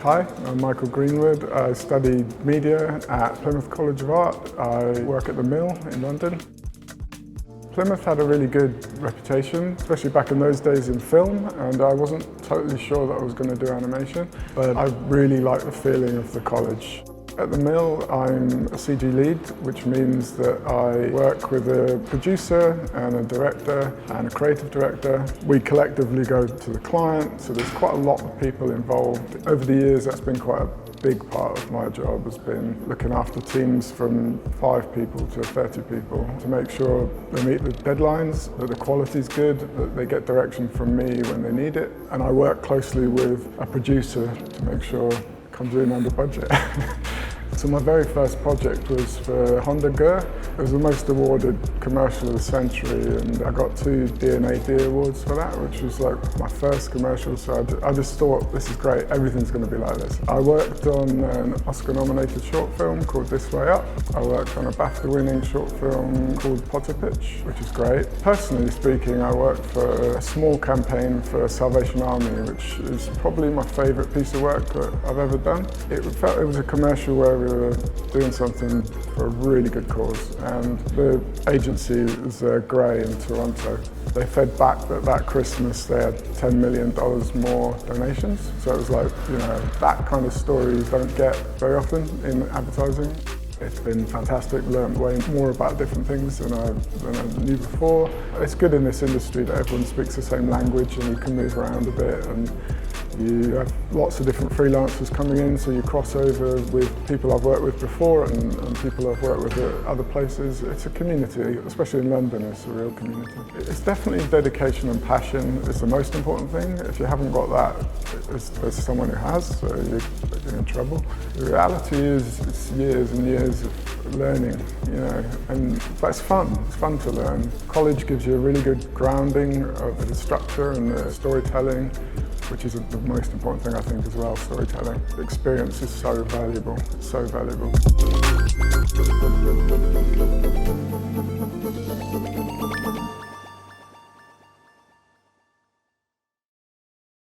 Hi, I'm Michael Greenwood. I studied media at Plymouth College of Art. I work at the Mill in London. Plymouth had a really good reputation, especially back in those days in film, and I wasn't totally sure that I was going to do animation, but I really liked the feeling of the college. At the Mill, I'm a CG lead, which means that I work with a producer and a director and a creative director. We collectively go to the client, so there's quite a lot of people involved. Over the years, that's been quite a big part of my job, has been looking after teams from 5 people to 30 people to make sure they meet the deadlines, that the quality's good, that they get direction from me when they need it. And I work closely with a producer to make sure it comes in under budget. So my very first project was for Honda GRRR. It was the most awarded commercial of the century, and I got 2 D&AD awards for that, which was like my first commercial, so I just thought, this is great, everything's going to be like this. I worked on an Oscar-nominated short film called This Way Up. I worked on a BAFTA-winning short film called POTAPYCH, which is great. Personally speaking, I worked for a small campaign for Salvation Army, which is probably my favourite piece of work that I've ever done. It felt it was a commercial where we were doing something for a really good cause, and the agency was GRRRR in Toronto. They fed back that Christmas they had $10 million more donations, so it was like, you know, that kind of story you don't get very often in advertising. It's been fantastic, learned way more about different things than I knew before. It's good in this industry that everyone speaks the same language and you can move around a bit, and you have lots of different freelancers coming in, so you cross over with people I've worked with before and people I've worked with at other places. It's a community, especially in London, it's a real community. It's definitely dedication and passion is the most important thing. If you haven't got that, there's someone who has, so you're in trouble. The reality is it's years and years of learning, you know, but it's fun to learn. College gives you a really good grounding of the structure and the storytelling, which is the most important thing, I think, as well, storytelling. The experience is so valuable, it's so valuable.